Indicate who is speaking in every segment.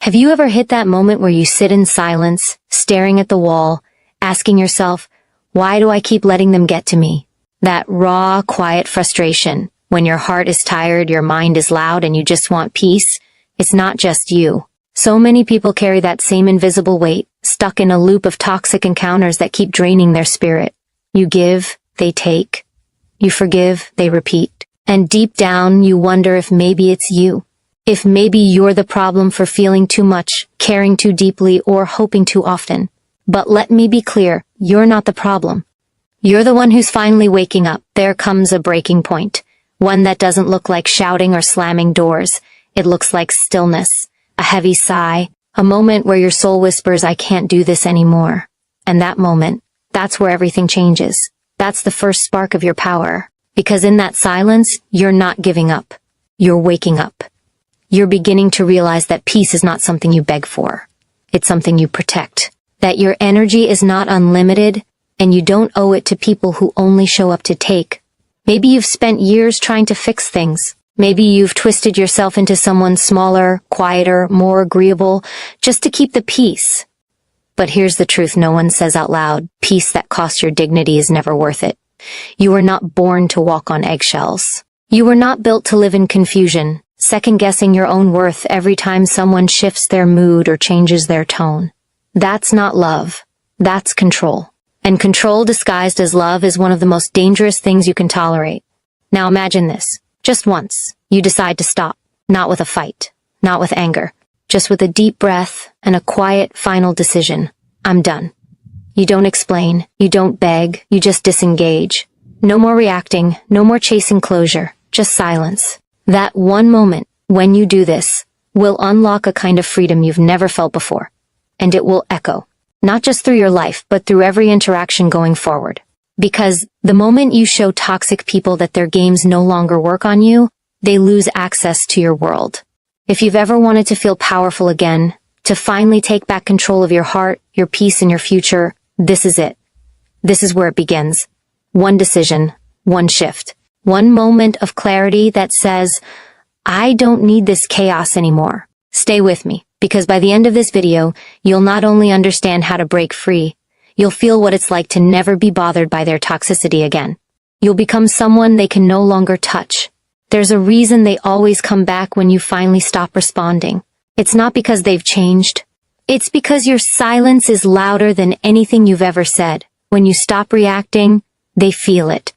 Speaker 1: Have you ever hit that moment where you sit in silence, staring at the wall, asking yourself, why do I keep letting them get to me? That raw, quiet frustration, when your heart is tired, your mind is loud, and you just want peace. It's not just you. So many people carry that same invisible weight, stuck in a loop of toxic encounters that keep draining their spirit. You give, they take. You forgive, they repeat. And deep down, you wonder if maybe it's you. If maybe you're the problem for feeling too much, caring too deeply, or hoping too often. But let me be clear, you're not the problem. You're the one who's finally waking up. There comes a breaking point. One that doesn't look like shouting or slamming doors. It looks like stillness, a heavy sigh, a moment where your soul whispers, I can't do this anymore. And that moment, that's where everything changes. That's the first spark of your power. Because in that silence, you're not giving up. You're waking up. You're beginning to realize that peace is not something you beg for. It's something you protect. That your energy is not unlimited, and you don't owe it to people who only show up to take. Maybe you've spent years trying to fix things. Maybe you've twisted yourself into someone smaller, quieter, more agreeable, just to keep the peace. But here's the truth no one says out loud. Peace that costs your dignity is never worth it. You were not born to walk on eggshells. You were not built to live in confusion, second-guessing your own worth every time someone shifts their mood or changes their tone. That's not love. That's control. And control disguised as love is one of the most dangerous things you can tolerate. Now imagine this. Just once, you decide to stop. Not with a fight. Not with anger. Just with a deep breath and a quiet, final decision. I'm done. You don't explain. You don't beg. You just disengage. No more reacting. No more chasing closure. Just silence. That one moment, when you do this, will unlock a kind of freedom you've never felt before. And it will echo. Not just through your life, but through every interaction going forward. Because the moment you show toxic people that their games no longer work on you, they lose access to your world. If you've ever wanted to feel powerful again, to finally take back control of your heart, your peace, and your future, this is it. This is where it begins. One decision, one shift, one moment of clarity that says, I don't need this chaos anymore. Stay with me. Because by the end of this video, you'll not only understand how to break free, you'll feel what it's like to never be bothered by their toxicity again. You'll become someone they can no longer touch. There's a reason they always come back when you finally stop responding. It's not because they've changed. It's because your silence is louder than anything you've ever said. When you stop reacting, they feel it.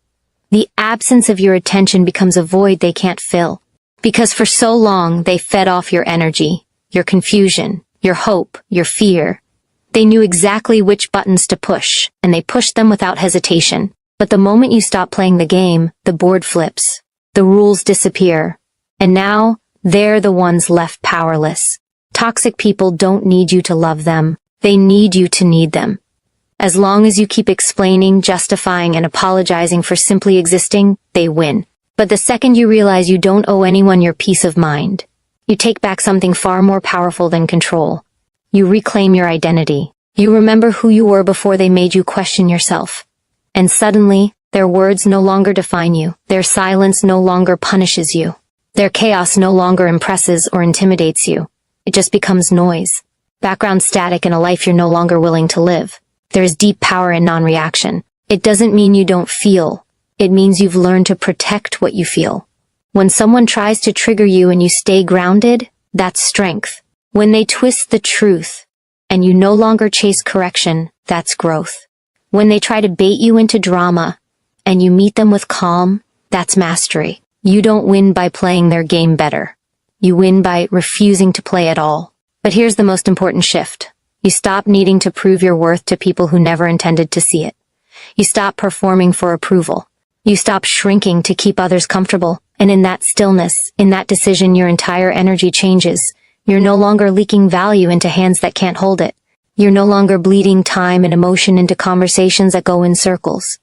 Speaker 1: The absence of your attention becomes a void they can't fill. Because for so long, they fed off your energy. Your confusion, your hope, your fear. They knew exactly which buttons to push, and they pushed them without hesitation. But the moment you stop playing the game, the board flips. The rules disappear. And now, they're the ones left powerless. Toxic people don't need you to love them. They need you to need them. As long as you keep explaining, justifying, and apologizing for simply existing, they win. But the second you realize you don't owe anyone your peace of mind, you take back something far more powerful than control. You reclaim your identity. You remember who you were before they made you question yourself. And suddenly, their words no longer define you. Their silence no longer punishes you. Their chaos no longer impresses or intimidates you. It just becomes noise. Background static in a life you're no longer willing to live. There is deep power in non-reaction. It doesn't mean you don't feel. It means you've learned to protect what you feel. When someone tries to trigger you and you stay grounded, that's strength. When they twist the truth and you no longer chase correction, that's growth. When they try to bait you into drama and you meet them with calm, that's mastery. You don't win by playing their game better. You win by refusing to play at all. But here's the most important shift. You stop needing to prove your worth to people who never intended to see it. You stop performing for approval. You stop shrinking to keep others comfortable. And in that stillness, in that decision, your entire energy changes. You're no longer leaking value into hands that can't hold it. You're no longer bleeding time and emotion into conversations that go in circles.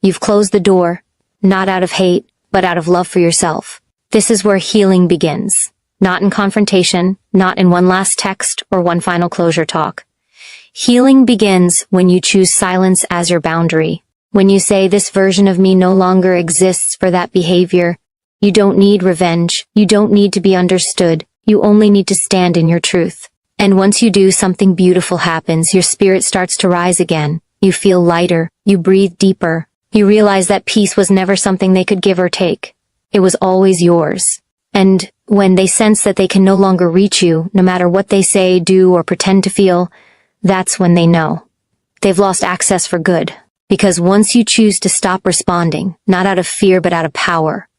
Speaker 1: You've closed the door, not out of hate, but out of love for yourself. This is where healing begins. Not in confrontation, not in one last text or one final closure talk. Healing begins when you choose silence as your boundary. When you say, this version of me no longer exists for that behavior. You don't need revenge. You don't need to be understood. You only need to stand in your truth. And once you do, something beautiful happens. Your spirit starts to rise again. You feel lighter. You breathe deeper. You realize that peace was never something they could give or take. It was always yours. And when they sense that they can no longer reach you, no matter what they say, do, or pretend to feel, that's when they know. They've lost access for good. Because once you choose to stop responding, not out of fear but out of power,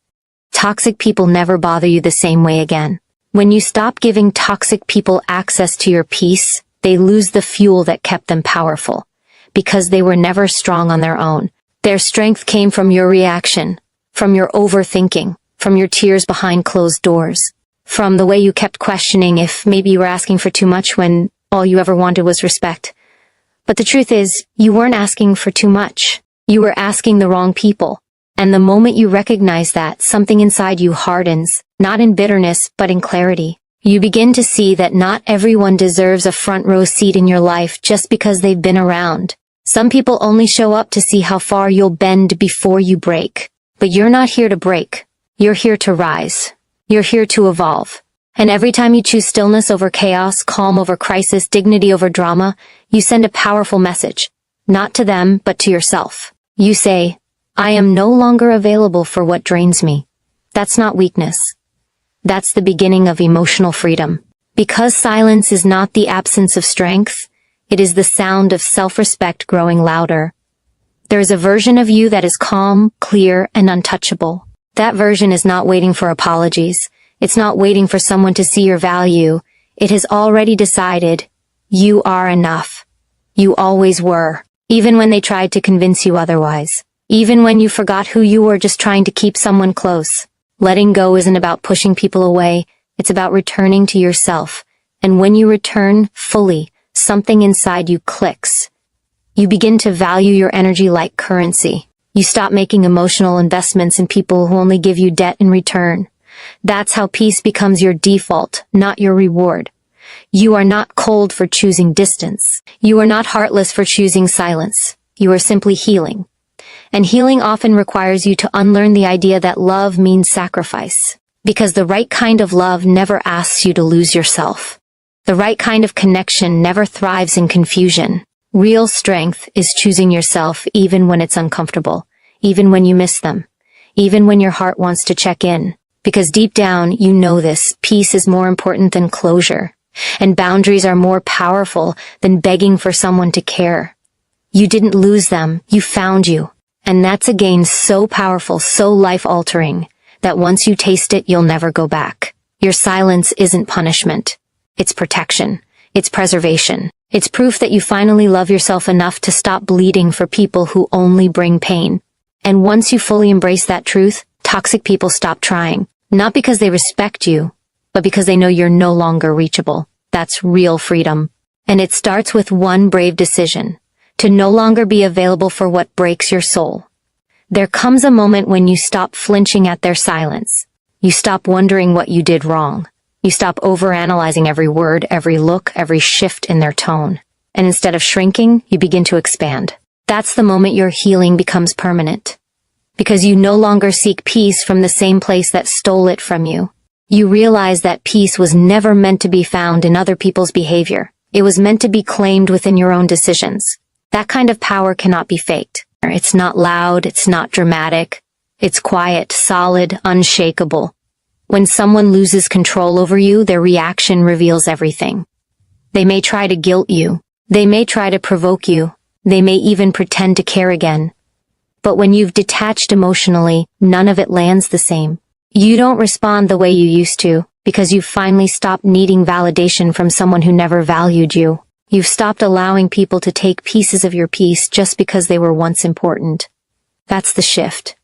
Speaker 1: toxic people never bother you the same way again. When you stop giving toxic people access to your peace, they lose the fuel that kept them powerful. Because they were never strong on their own. Their strength came from your reaction, from your overthinking, from your tears behind closed doors, from the way you kept questioning if maybe you were asking for too much when all you ever wanted was respect. But the truth is, you weren't asking for too much. You were asking the wrong people. And the moment you recognize that, something inside you hardens, not in bitterness, but in clarity. You begin to see that not everyone deserves a front row seat in your life just because they've been around. Some people only show up to see how far you'll bend before you break. But you're not here to break. You're here to rise. You're here to evolve. And every time you choose stillness over chaos, calm over crisis, dignity over drama, you send a powerful message. Not to them, but to yourself. You say, I am no longer available for what drains me. That's not weakness. That's the beginning of emotional freedom. Because silence is not the absence of strength, it is the sound of self-respect growing louder. There is a version of you that is calm, clear, and untouchable. That version is not waiting for apologies. It's not waiting for someone to see your value. It has already decided, you are enough. You always were. Even when they tried to convince you otherwise. Even when you forgot who you were just trying to keep someone close. Letting go isn't about pushing people away. It's about returning to yourself. And when you return fully, something inside you clicks. You begin to value your energy like currency. You stop making emotional investments in people who only give you debt in return. That's how peace becomes your default, not your reward. You are not cold for choosing distance. You are not heartless for choosing silence. You are simply healing. And healing often requires you to unlearn the idea that love means sacrifice. Because the right kind of love never asks you to lose yourself. The right kind of connection never thrives in confusion. Real strength is choosing yourself even when it's uncomfortable, even when you miss them, even when your heart wants to check in. Because deep down, you know this, peace is more important than closure, and boundaries are more powerful than begging for someone to care. You didn't lose them, you found you. And that's a gain so powerful, so life-altering, that once you taste it, you'll never go back. Your silence isn't punishment. It's protection. It's preservation. It's proof that you finally love yourself enough to stop bleeding for people who only bring pain. And once you fully embrace that truth, toxic people stop trying. Not because they respect you, but because they know you're no longer reachable. That's real freedom. And it starts with one brave decision. To no longer be available for what breaks your soul. There comes a moment when you stop flinching at their silence. You stop wondering what you did wrong. You stop overanalyzing every word, every look, every shift in their tone. And instead of shrinking, you begin to expand. That's the moment your healing becomes permanent. Because you no longer seek peace from the same place that stole it from you. You realize that peace was never meant to be found in other people's behavior. It was meant to be claimed within your own decisions. That kind of power cannot be faked. It's not loud, it's not dramatic. It's quiet, solid, unshakable. When someone loses control over you, their reaction reveals everything. They may try to guilt you. They may try to provoke you. They may even pretend to care again. But when you've detached emotionally, none of it lands the same. You don't respond the way you used to, because you've finally stopped needing validation from someone who never valued you. You've stopped allowing people to take pieces of your peace just because they were once important. That's the shift.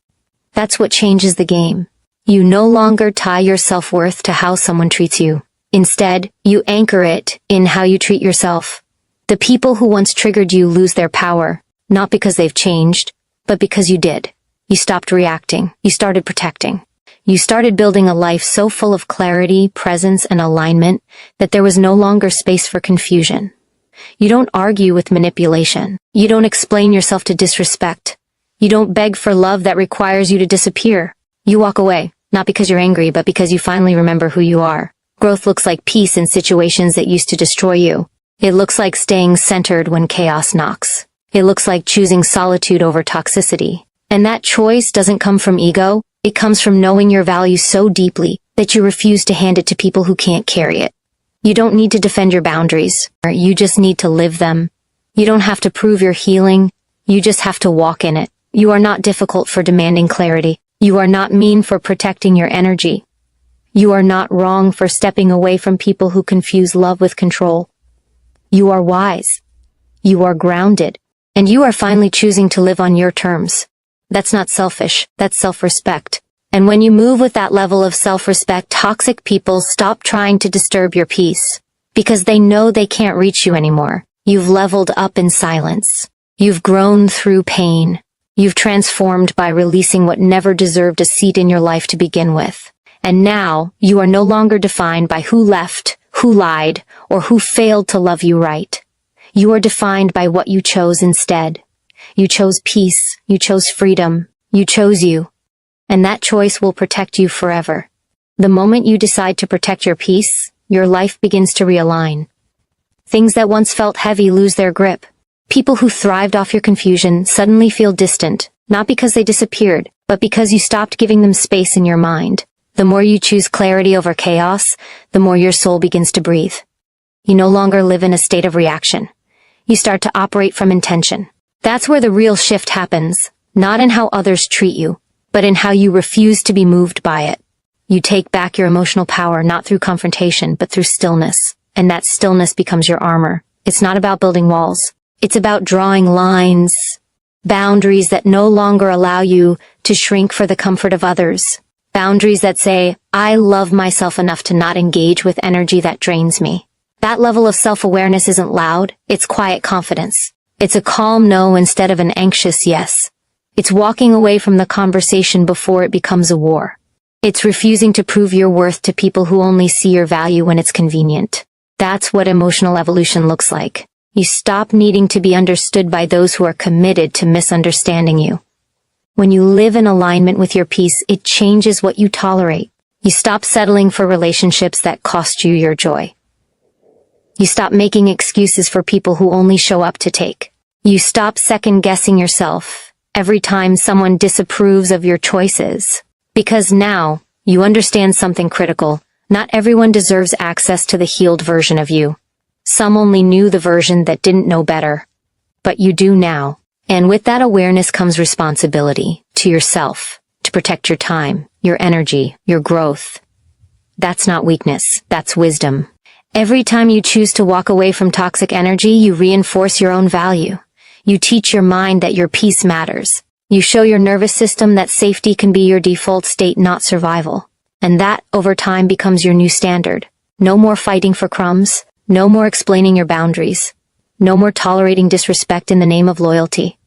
Speaker 1: That's what changes the game. You no longer tie your self-worth to how someone treats you. Instead, you anchor it in how you treat yourself. The people who once triggered you lose their power, not because they've changed, but because you did. You stopped reacting. You started protecting. You started building a life so full of clarity, presence, and alignment that there was no longer space for confusion. You don't argue with manipulation. You don't explain yourself to disrespect. You don't beg for love that requires you to disappear. You walk away, not because you're angry, but because you finally remember who you are. Growth looks like peace in situations that used to destroy you. It looks like staying centered when chaos knocks. It looks like choosing solitude over toxicity. And that choice doesn't come from ego. It comes from knowing your value so deeply that you refuse to hand it to people who can't carry it. You don't need to defend your boundaries. You just need to live them. You don't have to prove your healing. You just have to walk in it. You are not difficult for demanding clarity. You are not mean for protecting your energy. You are not wrong for stepping away from people who confuse love with control. You are wise. You are grounded. And you are finally choosing to live on your terms. That's not selfish. That's self-respect. And when you move with that level of self-respect, toxic people stop trying to disturb your peace. Because they know they can't reach you anymore. You've leveled up in silence. You've grown through pain. You've transformed by releasing what never deserved a seat in your life to begin with. And now, you are no longer defined by who left, who lied, or who failed to love you right. You are defined by what you chose instead. You chose peace. You chose freedom. You chose you. And that choice will protect you forever. The moment you decide to protect your peace, your life begins to realign. Things that once felt heavy lose their grip. People who thrived off your confusion suddenly feel distant, not because they disappeared, but because you stopped giving them space in your mind. The more you choose clarity over chaos, the more your soul begins to breathe. You no longer live in a state of reaction. You start to operate from intention. That's where the real shift happens, not in how others treat you, but in how you refuse to be moved by it. You take back your emotional power not through confrontation, but through stillness, and that stillness becomes your armor. It's not about building walls. It's about drawing lines, boundaries that no longer allow you to shrink for the comfort of others. Boundaries that say, I love myself enough to not engage with energy that drains me. That level of self-awareness isn't loud, it's quiet confidence. It's a calm no instead of an anxious yes. It's walking away from the conversation before it becomes a war. It's refusing to prove your worth to people who only see your value when it's convenient. That's what emotional evolution looks like. You stop needing to be understood by those who are committed to misunderstanding you. When you live in alignment with your peace, it changes what you tolerate. You stop settling for relationships that cost you your joy. You stop making excuses for people who only show up to take. You stop second-guessing yourself every time someone disapproves of your choices. Because now, you understand something critical. Not everyone deserves access to the healed version of you. Some only knew the version that didn't know better. But you do now. And with that awareness comes responsibility to yourself, to protect your time, your energy, your growth. That's not weakness, that's wisdom. Every time you choose to walk away from toxic energy, you reinforce your own value. You teach your mind that your peace matters. You show your nervous system that safety can be your default state, not survival. And that, over time, becomes your new standard. No more fighting for crumbs. No more explaining your boundaries. No more tolerating disrespect in the name of loyalty.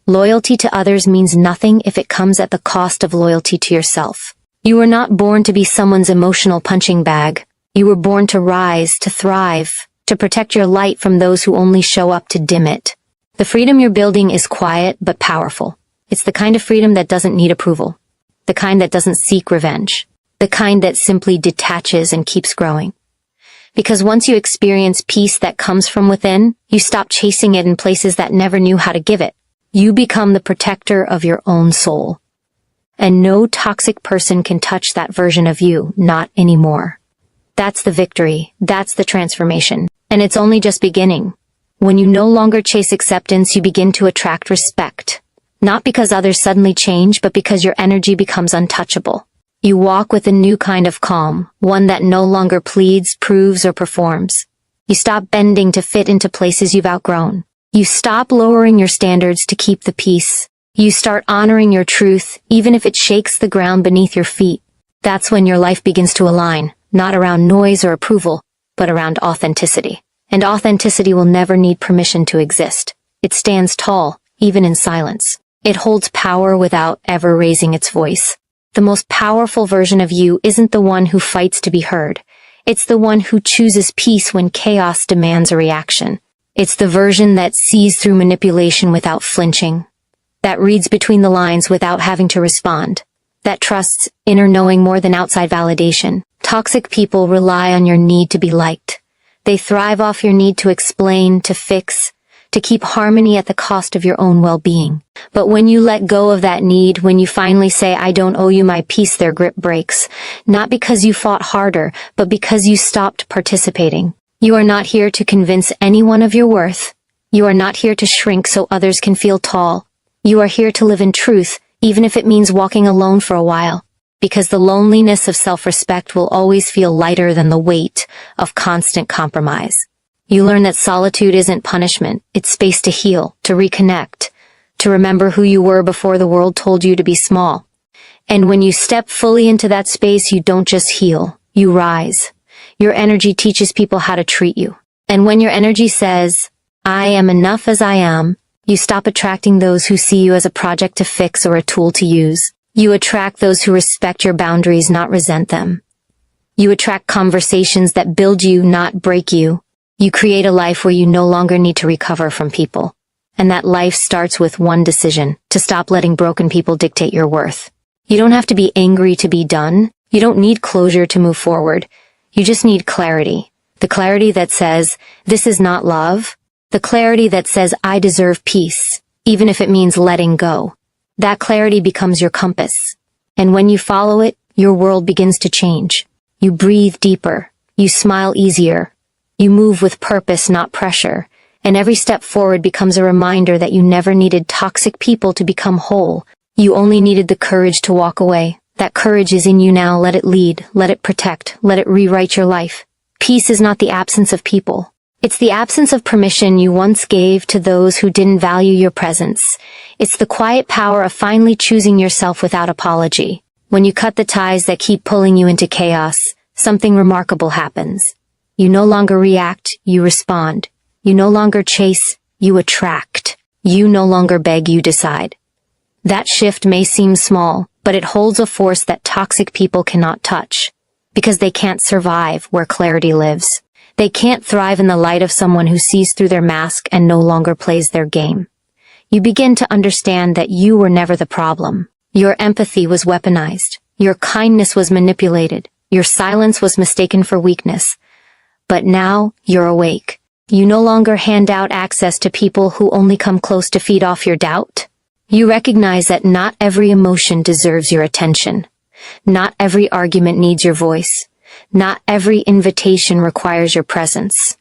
Speaker 1: Loyalty to others means nothing if it comes at the cost of loyalty to yourself. You were not born to be someone's emotional punching bag. You were born to rise, to thrive, to protect your light from those who only show up to dim it. The freedom you're building is quiet but powerful. It's the kind of freedom that doesn't need approval. The kind that doesn't seek revenge. The kind that simply detaches and keeps growing. Because once you experience peace that comes from within, you stop chasing it in places that never knew how to give it. You become the protector of your own soul. And no toxic person can touch that version of you, not anymore. That's the victory. That's the transformation. And it's only just beginning. When you no longer chase acceptance, you begin to attract respect. Not because others suddenly change, but because your energy becomes untouchable. You walk with a new kind of calm, one that no longer pleads, proves, or performs. You stop bending to fit into places you've outgrown. You stop lowering your standards to keep the peace. You start honoring your truth, even if it shakes the ground beneath your feet. That's when your life begins to align, not around noise or approval, but around authenticity. And authenticity will never need permission to exist. It stands tall, even in silence. It holds power without ever raising its voice. The most powerful version of you isn't the one who fights to be heard. It's the one who chooses peace when chaos demands a reaction. It's the version that sees through manipulation without flinching. That reads between the lines without having to respond. That trusts inner knowing more than outside validation. Toxic people rely on your need to be liked. They thrive off your need to explain, to fix, to keep harmony at the cost of your own well-being. But when you let go of that need, when you finally say, I don't owe you my peace, their grip breaks. Not because you fought harder, but because you stopped participating. You are not here to convince anyone of your worth. You are not here to shrink so others can feel tall. You are here to live in truth, even if it means walking alone for a while. Because the loneliness of self-respect will always feel lighter than the weight of constant compromise. You learn that solitude isn't punishment, it's space to heal, to reconnect, to remember who you were before the world told you to be small. And when you step fully into that space, you don't just heal, you rise. Your energy teaches people how to treat you. And when your energy says, I am enough as I am, you stop attracting those who see you as a project to fix or a tool to use. You attract those who respect your boundaries, not resent them. You attract conversations that build you, not break you. You create a life where you no longer need to recover from people. And that life starts with one decision, to stop letting broken people dictate your worth. You don't have to be angry to be done. You don't need closure to move forward. You just need clarity. The clarity that says, this is not love. The clarity that says, I deserve peace, even if it means letting go. That clarity becomes your compass. And when you follow it, your world begins to change. You breathe deeper. You smile easier. You move with purpose, not pressure, and every step forward becomes a reminder that you never needed toxic people to become whole. You only needed the courage to walk away. That courage is in you now. Let it lead, let it protect, let it rewrite your life. Peace is not the absence of people. It's the absence of permission you once gave to those who didn't value your presence. It's the quiet power of finally choosing yourself without apology. When you cut the ties that keep pulling you into chaos, something remarkable happens. You no longer react, you respond. You no longer chase, you attract. You no longer beg, you decide. That shift may seem small, but it holds a force that toxic people cannot touch. Because they can't survive where clarity lives. They can't thrive in the light of someone who sees through their mask and no longer plays their game. You begin to understand that you were never the problem. Your empathy was weaponized. Your kindness was manipulated. Your silence was mistaken for weakness. But now, you're awake. You no longer hand out access to people who only come close to feed off your doubt. You recognize that not every emotion deserves your attention. Not every argument needs your voice. Not every invitation requires your presence.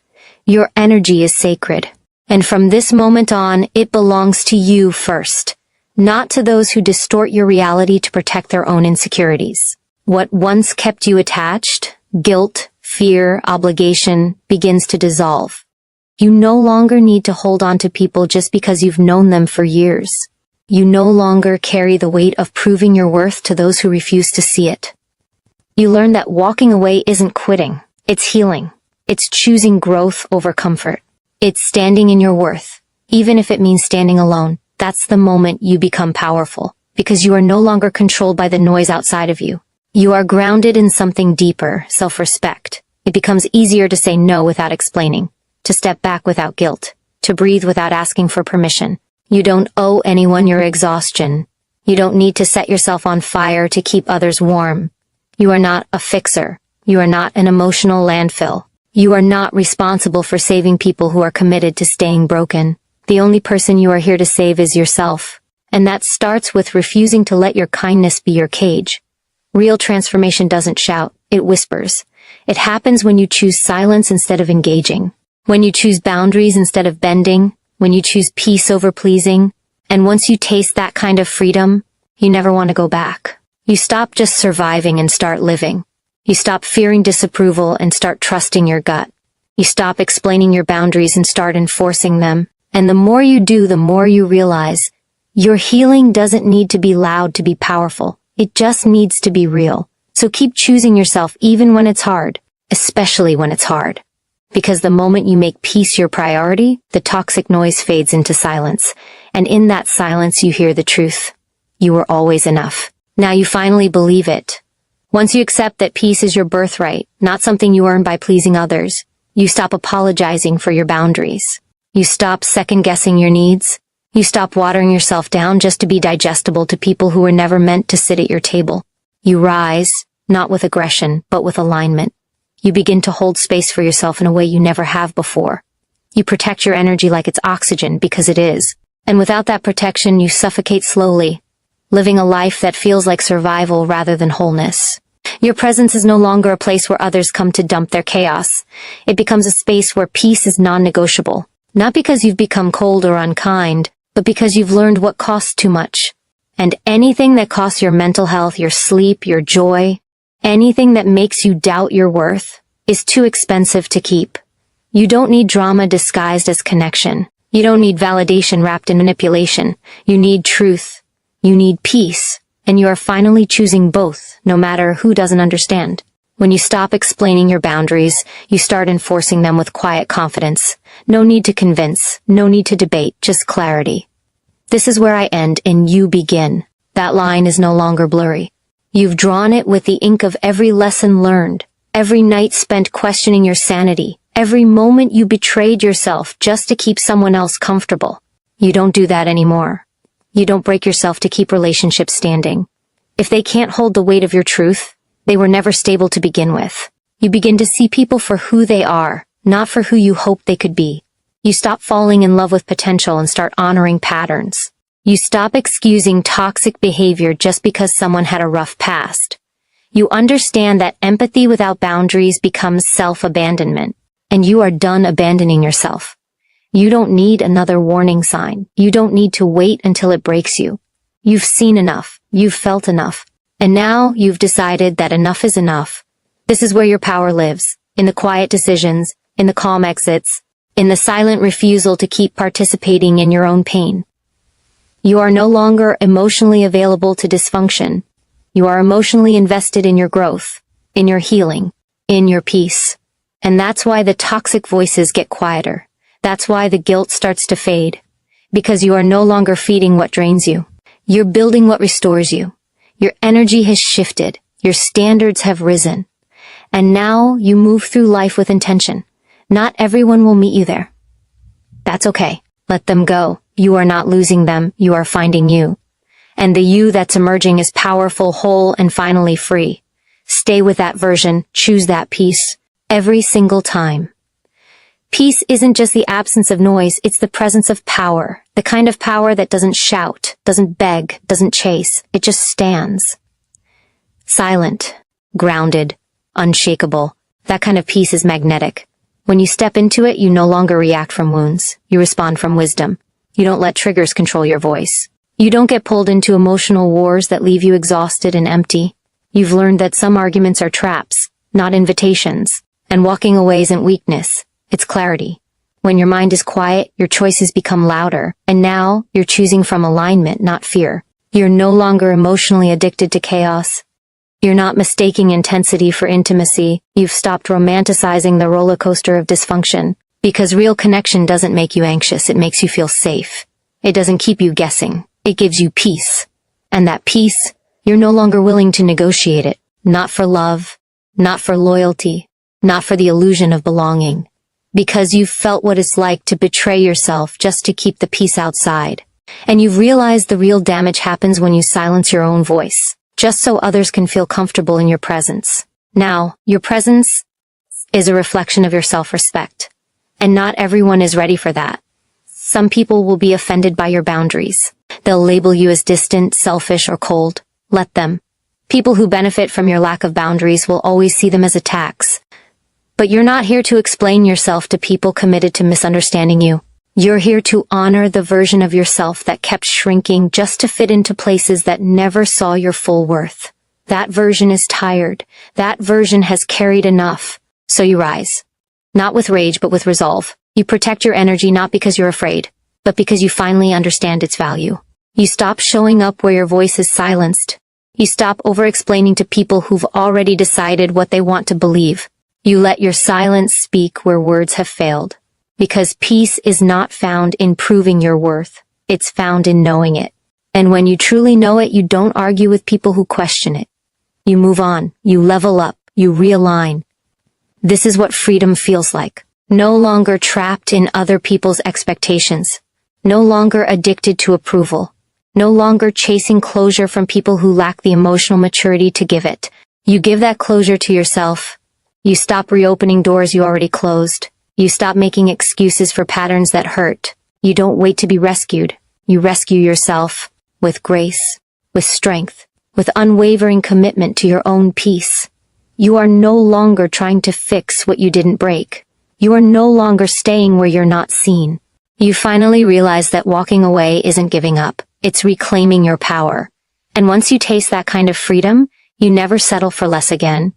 Speaker 1: Your energy is sacred. And from this moment on, it belongs to you first. Not to those who distort your reality to protect their own insecurities. What once kept you attached, guilt, fear, obligation, begins to dissolve. You no longer need to hold on to people just because you've known them for years. You no longer carry the weight of proving your worth to those who refuse to see it. You learn that walking away isn't quitting. It's healing. It's choosing growth over comfort. It's standing in your worth. Even if it means standing alone, that's the moment you become powerful. Because you are no longer controlled by the noise outside of you. You are grounded in something deeper, self-respect. It becomes easier to say no without explaining, to step back without guilt, to breathe without asking for permission. You don't owe anyone your exhaustion. You don't need to set yourself on fire to keep others warm. You are not a fixer. You are not an emotional landfill. You are not responsible for saving people who are committed to staying broken. The only person you are here to save is yourself. And that starts with refusing to let your kindness be your cage. Real transformation doesn't shout, it whispers. It happens when you choose silence instead of engaging. When you choose boundaries instead of bending. When you choose peace over pleasing. And once you taste that kind of freedom, you never want to go back. You stop just surviving and start living. You stop fearing disapproval and start trusting your gut. You stop explaining your boundaries and start enforcing them. And the more you do, the more you realize your healing doesn't need to be loud to be powerful. It just needs to be real. So keep choosing yourself even when it's hard, especially when it's hard. Because the moment you make peace your priority, the toxic noise fades into silence. And in that silence you hear the truth. You were always enough. Now you finally believe it. Once you accept that peace is your birthright, not something you earn by pleasing others, you stop apologizing for your boundaries. You stop second-guessing your needs. You stop watering yourself down just to be digestible to people who were never meant to sit at your table. You rise, not with aggression, but with alignment. You begin to hold space for yourself in a way you never have before. You protect your energy like it's oxygen, because it is. And without that protection, you suffocate slowly, living a life that feels like survival rather than wholeness. Your presence is no longer a place where others come to dump their chaos. It becomes a space where peace is non-negotiable. Not because you've become cold or unkind, but because you've learned what costs too much. And anything that costs your mental health, your sleep, your joy, anything that makes you doubt your worth, is too expensive to keep. You don't need drama disguised as connection. You don't need validation wrapped in manipulation. You need truth. You need peace. And you are finally choosing both, no matter who doesn't understand. When you stop explaining your boundaries, you start enforcing them with quiet confidence. No need to convince, no need to debate, just clarity. This is where I end and you begin. That line is no longer blurry. You've drawn it with the ink of every lesson learned, every night spent questioning your sanity, every moment you betrayed yourself just to keep someone else comfortable. You don't do that anymore. You don't break yourself to keep relationships standing. If they can't hold the weight of your truth, they were never stable to begin with. You begin to see people for who they are, not for who you hoped they could be. You stop falling in love with potential and start honoring patterns. You stop excusing toxic behavior just because someone had a rough past. You understand that empathy without boundaries becomes self-abandonment, and you are done abandoning yourself. You don't need another warning sign. You don't need to wait until it breaks you. You've seen enough. You've felt enough. And now you've decided that enough is enough. This is where your power lives, in the quiet decisions, in the calm exits, in the silent refusal to keep participating in your own pain. You are no longer emotionally available to dysfunction. You are emotionally invested in your growth, in your healing, in your peace. And that's why the toxic voices get quieter. That's why the guilt starts to fade. Because you are no longer feeding what drains you. You're building what restores you. Your energy has shifted. Your standards have risen. And now you move through life with intention. Not everyone will meet you there. That's okay. Let them go. You are not losing them. You are finding you. And the you that's emerging is powerful, whole, and finally free. Stay with that version. Choose that peace. Every single time. Peace isn't just the absence of noise, it's the presence of power. The kind of power that doesn't shout, doesn't beg, doesn't chase. It just stands. Silent, grounded, unshakable. That kind of peace is magnetic. When you step into it, you no longer react from wounds. You respond from wisdom. You don't let triggers control your voice. You don't get pulled into emotional wars that leave you exhausted and empty. You've learned that some arguments are traps, not invitations. And walking away isn't weakness. It's clarity. When your mind is quiet, your choices become louder, and now you're choosing from alignment, not fear. You're no longer emotionally addicted to chaos. You're not mistaking intensity for intimacy. You've stopped romanticizing the roller coaster of dysfunction. Because real connection doesn't make you anxious, it makes you feel safe. It doesn't keep you guessing. It gives you peace. And that peace, you're no longer willing to negotiate it. Not for love, not for loyalty, not for the illusion of belonging. Because you've felt what it's like to betray yourself just to keep the peace outside. And you've realized the real damage happens when you silence your own voice, just so others can feel comfortable in your presence. Now, your presence is a reflection of your self-respect. And not everyone is ready for that. Some people will be offended by your boundaries. They'll label you as distant, selfish, or cold. Let them. People who benefit from your lack of boundaries will always see them as attacks. But you're not here to explain yourself to people committed to misunderstanding you. You're here to honor the version of yourself that kept shrinking just to fit into places that never saw your full worth. That version is tired. That version has carried enough. So you rise. Not with rage, but with resolve. You protect your energy not because you're afraid, but because you finally understand its value. You stop showing up where your voice is silenced. You stop over-explaining to people who've already decided what they want to believe. You let your silence speak where words have failed. Because peace is not found in proving your worth. It's found in knowing it. And when you truly know it, you don't argue with people who question it. You move on. You level up. You realign. This is what freedom feels like. No longer trapped in other people's expectations. No longer addicted to approval. No longer chasing closure from people who lack the emotional maturity to give it. You give that closure to yourself. You stop reopening doors you already closed. You stop making excuses for patterns that hurt. You don't wait to be rescued. You rescue yourself with grace, with strength, with unwavering commitment to your own peace. You are no longer trying to fix what you didn't break. You are no longer staying where you're not seen. You finally realize that walking away isn't giving up. It's reclaiming your power. And once you taste that kind of freedom, you never settle for less again.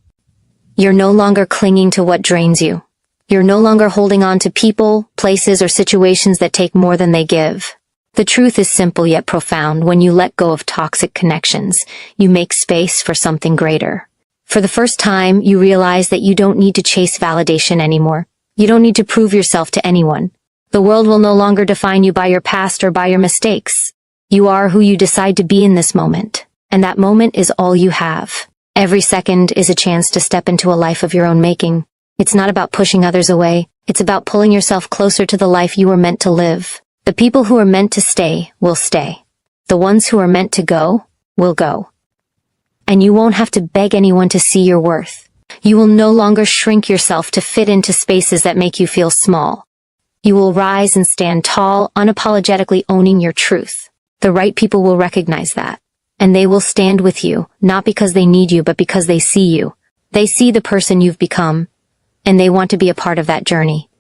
Speaker 1: You're no longer clinging to what drains you. You're no longer holding on to people, places, or situations that take more than they give. The truth is simple yet profound. When you let go of toxic connections, you make space for something greater. For the first time, you realize that you don't need to chase validation anymore. You don't need to prove yourself to anyone. The world will no longer define you by your past or by your mistakes. You are who you decide to be in this moment, and that moment is all you have. Every second is a chance to step into a life of your own making. It's not about pushing others away. It's about pulling yourself closer to the life you were meant to live. The people who are meant to stay will stay. The ones who are meant to go will go. And you won't have to beg anyone to see your worth. You will no longer shrink yourself to fit into spaces that make you feel small. You will rise and stand tall, unapologetically owning your truth. The right people will recognize that. And they will stand with you, not because they need you, but because they see you. They see the person you've become, and they want to be a part of that journey.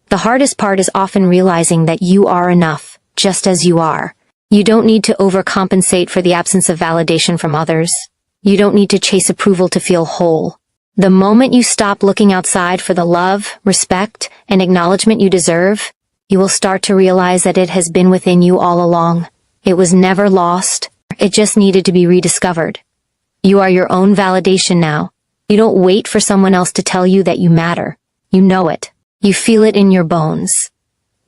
Speaker 1: The hardest part is often realizing that you are enough, just as you are. You don't need to overcompensate for the absence of validation from others. You don't need to chase approval to feel whole. The moment you stop looking outside for the love, respect, and acknowledgement you deserve, you will start to realize that it has been within you all along. It was never lost. It just needed to be rediscovered. You are your own validation now. You don't wait for someone else to tell you that you matter. You know it. You feel it in your bones,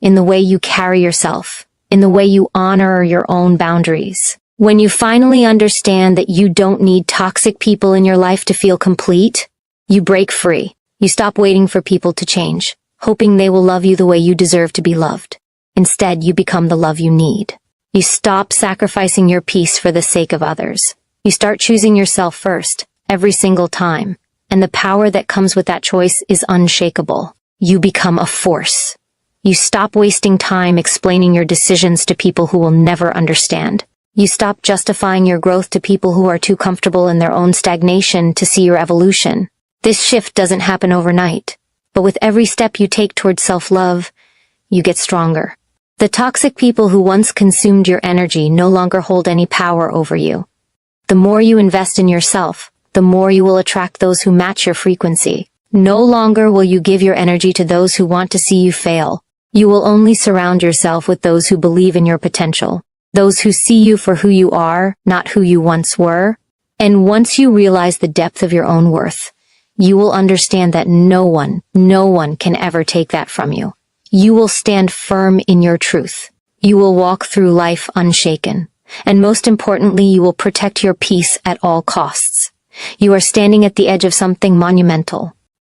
Speaker 1: in the way you carry yourself, in the way you honor your own boundaries. When you finally understand that you don't need toxic people in your life to feel complete, you break free. You stop waiting for people to change, hoping they will love you the way you deserve to be loved. Instead, you become the love you need. You stop sacrificing your peace for the sake of others. You start choosing yourself first, every single time. And the power that comes with that choice is unshakable. You become a force. You stop wasting time explaining your decisions to people who will never understand. You stop justifying your growth to people who are too comfortable in their own stagnation to see your evolution. This shift doesn't happen overnight, but with every step you take towards self-love, you get stronger. The toxic people who once consumed your energy no longer hold any power over you. The more you invest in yourself, the more you will attract those who match your frequency. No longer will you give your energy to those who want to see you fail. You will only surround yourself with those who believe in your potential, those who see you for who you are, not who you once were. And once you realize the depth of your own worth, you will understand that no one can ever take that from you. You will stand firm in your truth. You will walk through life unshaken. And most importantly, you will protect your peace at all costs. You are standing at the edge of something monumental.